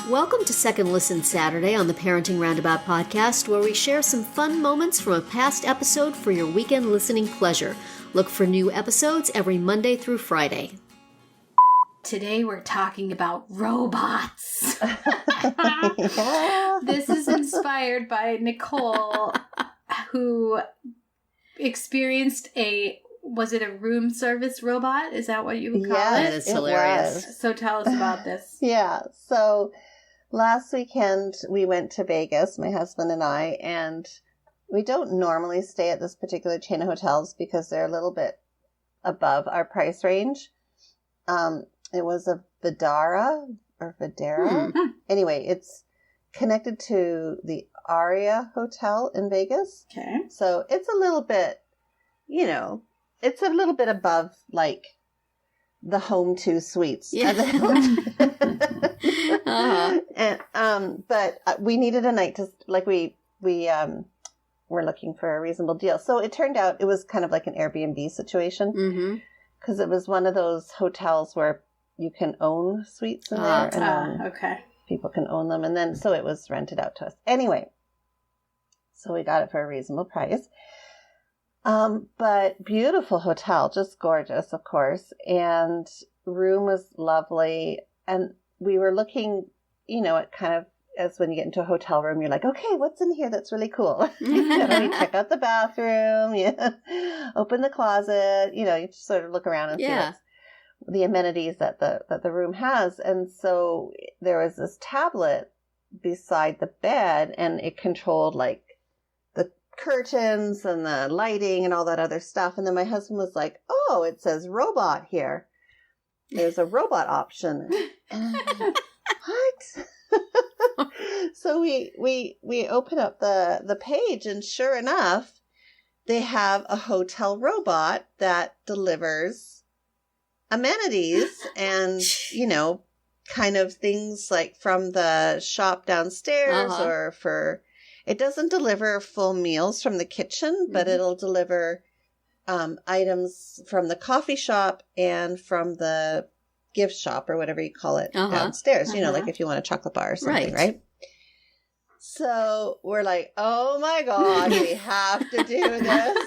Welcome to Second Listen Saturday on the Parenting Roundabout podcast, where we share some fun moments from a past episode for your weekend listening pleasure. Look for new episodes every Monday through Friday. Today we're talking about robots. This is inspired by Nicole, who experienced was it a room service robot? Is that what you would call it? It's hilarious. Was. So tell us about this. Yeah. So last weekend we went to Vegas, my husband and I, and we don't normally stay at this particular chain of hotels because they're a little bit above our price range. It was a Vidara. Anyway, it's connected to the Aria Hotel in Vegas. Okay. So it's a little bit, it's a little bit above like the Home 2 suites. Yeah. But we needed a night to, like, we were looking for a reasonable deal. So it turned out it was kind of like an Airbnb situation because it was one of those hotels where you can own suites in there and okay. People can own them. And then, so it was rented out to us. Anyway, so we got it for a reasonable price. But beautiful hotel, just gorgeous, of course. And room was lovely. And we were looking, it kind of, as when you get into a hotel room, you're like, okay, what's in here that's really cool? You check out the bathroom, open the closet, you just sort of look around and see what's the amenities that the room has. And so there was this tablet beside the bed, and it controlled like the curtains and the lighting and all that other stuff. And then my husband was like, oh, it says robot here. There's a robot option. And I'm like, what? So we open up the page, and sure enough, they have a hotel robot that delivers amenities and, kind of things like from the shop downstairs it doesn't deliver full meals from the kitchen, but it'll deliver items from the coffee shop and from the gift shop or whatever you call it downstairs, like if you want a chocolate bar or something, right? So we're like, oh my God, we have to do this.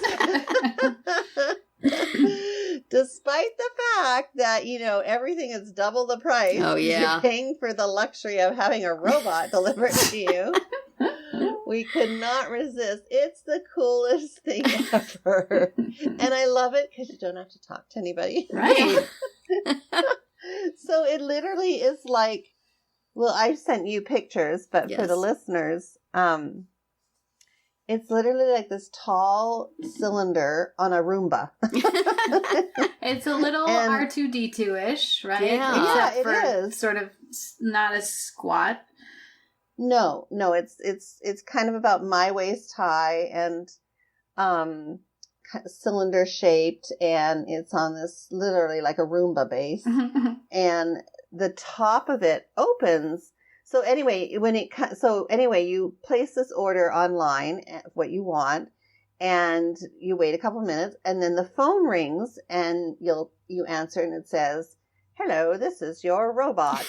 Despite the fact that, everything is double the price. Oh, yeah. You're paying for the luxury of having a robot delivered to you. We could not resist. It's the coolest thing ever. And I love it because you don't have to talk to anybody. Right. So it literally is like, well, I've sent you pictures, but for the listeners, it's literally like this tall cylinder on a Roomba. It's a little R2-D2-ish, right? Yeah, Except for it is. Sort of not as squat. No, it's kind of about my waist high and cylinder shaped, and it's on this literally like a Roomba base, and the top of it opens. So anyway, you place this order online, what you want, and you wait a couple minutes, and then the phone rings, and you answer, and it says, "Hello, this is your robot.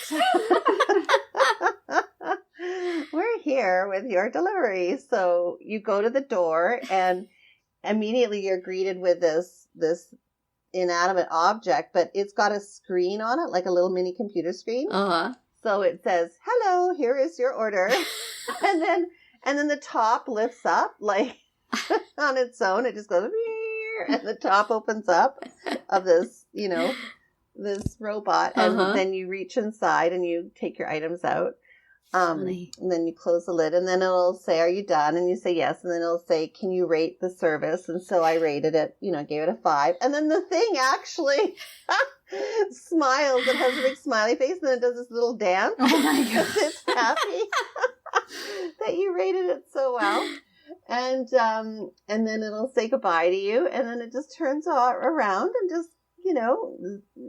We're here with your delivery." So you go to the door, and immediately you're greeted with this inanimate object, but it's got a screen on it, like a little mini computer screen. So it says, "Hello, here is your order." and then the top lifts up like on its own. It just goes, and the top opens up of this, this robot. And then you reach inside and you take your items out. And then you close the lid, and then it'll say, "Are you done?" And you say yes. And then it'll say, "Can you rate the service?" And so I rated it, gave it a 5. And then the thing actually smiles. It has a big smiley face, and then it does this little dance. Oh my God. It's happy that you rated it so well. And then it'll say goodbye to you, and then it just turns around and just,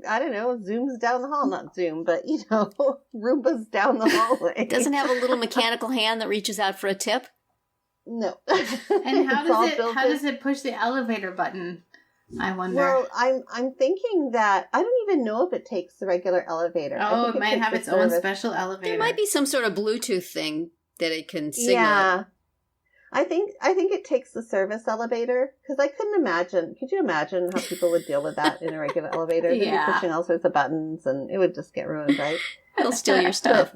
I don't know, zooms down the hall. Not zoom, but, Roombas down the hallway. Doesn't have a little mechanical hand that reaches out for a tip? No. And how does it push the elevator button? I wonder. Well, I'm thinking that I don't even know if it takes the regular elevator. Oh, it might have its own special elevator. There might be some sort of Bluetooth thing that it can signal. Yeah. I think it takes the service elevator, because I couldn't imagine. Could you imagine how people would deal with that in a regular elevator? They'd be pushing all sorts of buttons, and it would just get ruined, right? They'll steal your stuff.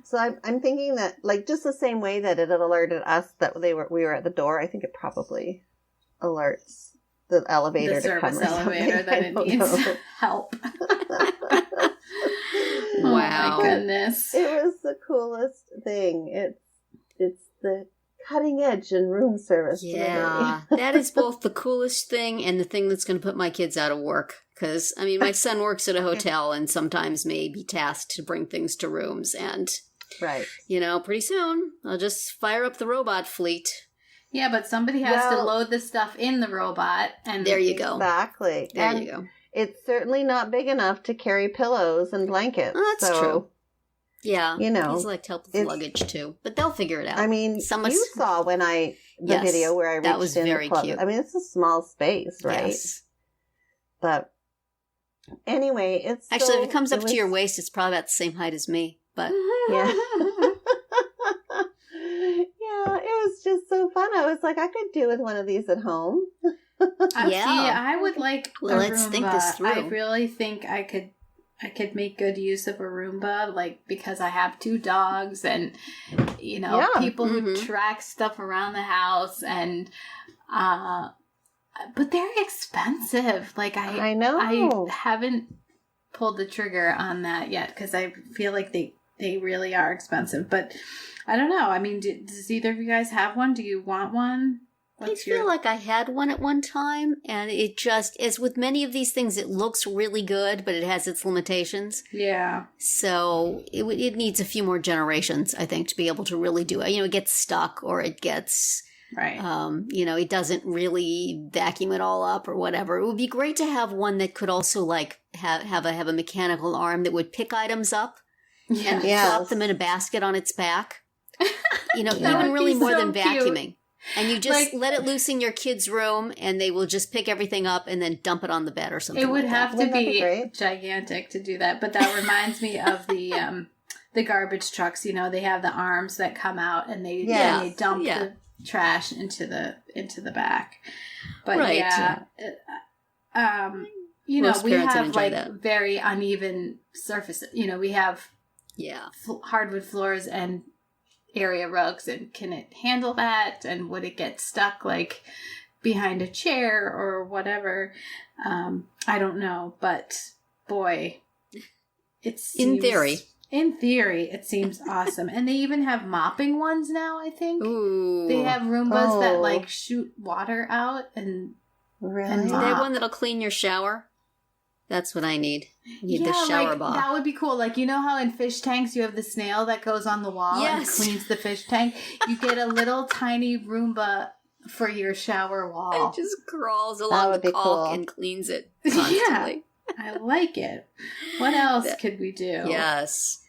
So I'm thinking that, like, just the same way that it alerted us that we were at the door, I think it probably alerts the elevator to come. The service elevator that it needs help. Wow. Oh my goodness. It was the coolest thing. It's the cutting edge in room service. Yeah. That is both the coolest thing and the thing that's going to put my kids out of work. Because, I mean, my son works at a hotel and sometimes may be tasked to bring things to rooms. And, right. You know, pretty soon I'll just fire up the robot fleet. Yeah, but somebody has to load the stuff in the robot. And there you go. Exactly. There you go. It's certainly not big enough to carry pillows and blankets. Oh, that's true. Yeah. You know. He's like help with luggage too. But they'll figure it out. I mean, you saw when the video where I reached that was in very the club. cute. I mean, it's a small space, right? Yes. But anyway, it's actually, if it comes up to your waist, it's probably about the same height as me. But yeah. Yeah, it was just so fun. I was like, I could do with one of these at home. See, I would like a Roomba. Let's think this through. I really think I could make good use of a Roomba, like, because I have 2 dogs and, you know, people who track stuff around the house and, but they're expensive. Like, I know. I haven't pulled the trigger on that yet because I feel like they really are expensive. But I don't know. I mean, does either of you guys have one? Do you want one? I feel like I had one at one time, and it just, as with many of these things, it looks really good, but it has its limitations. Yeah. So it needs a few more generations, I think, to be able to really do it. You know, it gets stuck, or it gets, right. You know, it doesn't really vacuum it all up or whatever. It would be great to have one that could also, like, have a mechanical arm that would pick items up and drop them in a basket on its back. You know, even really more than vacuuming. Cute. And you just let it loose in your kid's room, and they will just pick everything up and then dump it on the bed or something. It would have to be great? Gigantic to do that. But that reminds me of the garbage trucks. You know, they have the arms that come out, and they dump the trash into the back. But you know, we have like very uneven surfaces. You know, we have hardwood floors and area rugs, and can it handle that, and would it get stuck like behind a chair or whatever? I don't know, but boy, it's in theory it seems awesome. And they even have mopping ones now, I think. Ooh. They have Roombas that like shoot water out and really? Do they have one that'll clean your shower? That's what I need. I need the shower ball. That would be cool. Like, you know how in fish tanks you have the snail that goes on the wall and cleans the fish tank? You get a little tiny Roomba for your shower wall. It just crawls along the caulk and cleans it constantly. Yeah, I like it. What else could we do? Yes.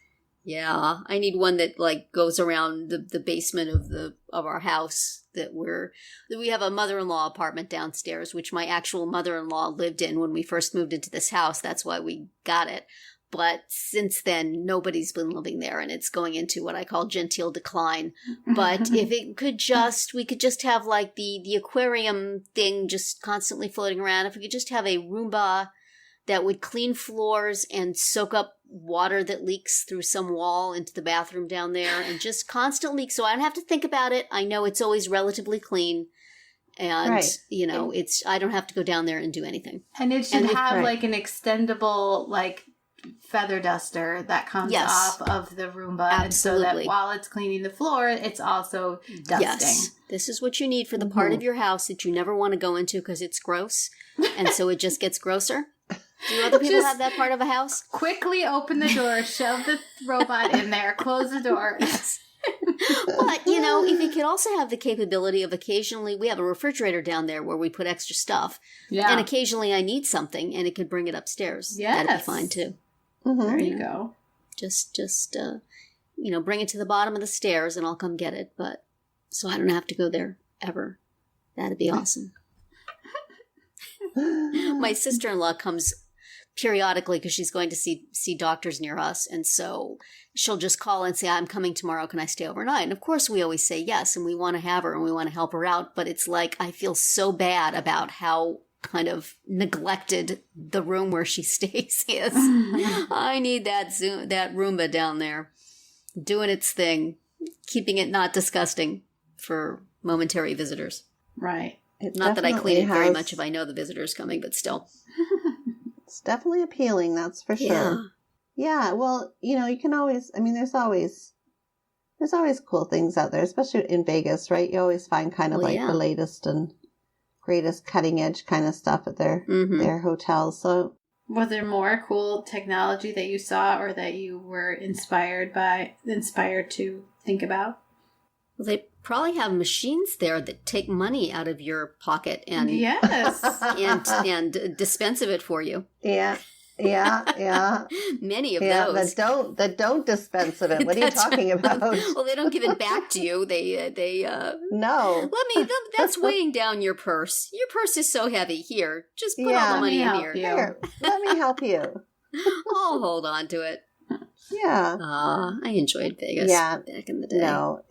Yeah, I need one that like goes around the basement of our house that we have a mother-in-law apartment downstairs, which my actual mother-in-law lived in when we first moved into this house. That's why we got it. But since then, nobody's been living there, and it's going into what I call genteel decline. But if it could we could just have like the aquarium thing just constantly floating around. If we could just have a Roomba that would clean floors and soak up water that leaks through some wall into the bathroom down there, and just constant leaks, so I don't have to think about it. I know it's always relatively clean, and you know, I don't have to go down there and do anything. And it should have like an extendable like feather duster that comes off of the Roomba, and so that while it's cleaning the floor, it's also dusting. Yes, this is what you need for the part of your house that you never want to go into because it's gross, and so it just gets grosser. Do other people have that part of a house? Quickly open the door, shove the robot in there, close the door. Yes. But, you know, if it could also have the capability of occasionally, we have a refrigerator down there where we put extra stuff. Yeah. And occasionally I need something and it could bring it upstairs. Yes. That'd be fine too. Mm-hmm. There you go. Just you know, bring it to the bottom of the stairs and I'll come get it. But so I don't have to go there ever. That'd be awesome. My sister-in-law comes periodically because she's going to see doctors near us, and so she'll just call and say, I'm coming tomorrow, can I stay overnight? And of course we always say yes, and we want to have her and we want to help her out, but it's like I feel so bad about how kind of neglected the room where she stays is. I need that Roomba down there doing its thing, keeping it not disgusting for momentary visitors. Right. Not that I clean it very much if I know the visitor's coming, but still. It's definitely appealing, that's for sure. Yeah, well, you can always, there's always cool things out there, especially in Vegas, right? You always find kind of the latest and greatest cutting edge kind of stuff at their hotels. So, was there more cool technology that you saw or that you were inspired to think about? Well, they probably have machines there that take money out of your pocket and and dispense of it for you. Yeah. Many of those that don't dispense of it. What are you talking about? Well, they don't give it back to you. They no. That's weighing down your purse. Your purse is so heavy. Here, just put all the money in here. Here, let me help you. I'll hold on to it. Yeah. I enjoyed Vegas back in the day. No,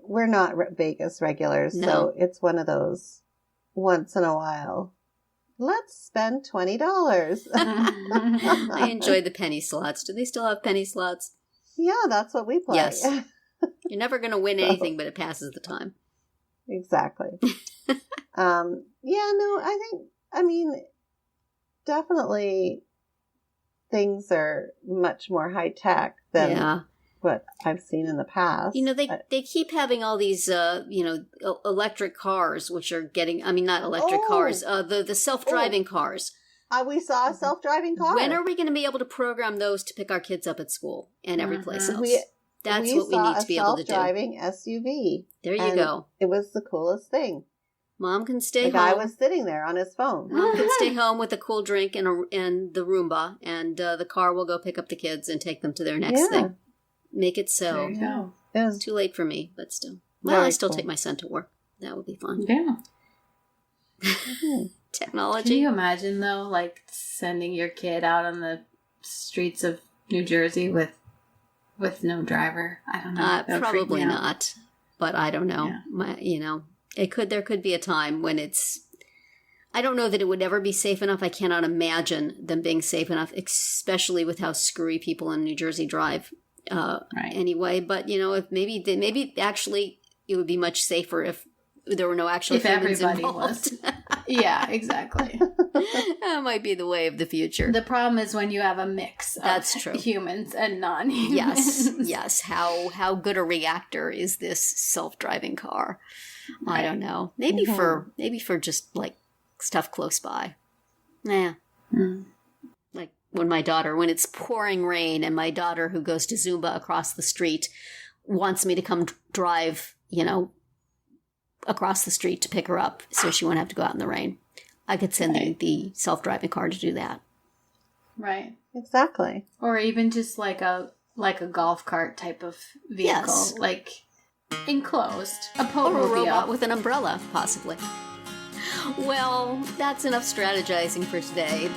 we're not Vegas regulars, so it's one of those once in a while. Let's spend $20. I enjoyed the penny slots. Do they still have penny slots? Yeah, that's what we play. Yes. You're never going to win anything, but it passes the time. Exactly. Definitely things are much more high tech than what I've seen in the past. They keep having all these, electric cars, which are getting, not electric cars, the self-driving cars. We saw a self-driving car. When are we going to be able to program those to pick our kids up at school and every place else? That's what we need to be able to do. Self-driving SUV. There you go. It was the coolest thing. Mom can stay home. The guy was sitting there on his phone. Mom can stay home with a cool drink and the Roomba, and the car will go pick up the kids and take them to their next thing. Make it so. There you go. It's too late for me, but still. Well, I still take my son to work. That would be fun. Yeah. Technology. Can you imagine, though, sending your kid out on the streets of New Jersey with no driver? I don't know. Probably not, but I don't know. Yeah. There could be a time when I don't know that it would ever be safe enough. I cannot imagine them being safe enough, especially with how screwy people in New Jersey drive. Anyway, but if maybe actually it would be much safer if there were no actual humans involved. Yeah, exactly. That might be the way of the future. The problem is when you have a mix of humans and non-humans. Yes. How good a reactor is this self-driving car? Right. I don't know. Maybe for just stuff close by. Yeah. Mm. When it's pouring rain and my daughter who goes to Zumba across the street wants me to come drive, across the street to pick her up so she won't have to go out in the rain. I could send the self-driving car to do that. Right. Exactly. Or even just like a golf cart type of vehicle. Yes. Enclosed. A robot with an umbrella, possibly. Well, that's enough strategizing for today.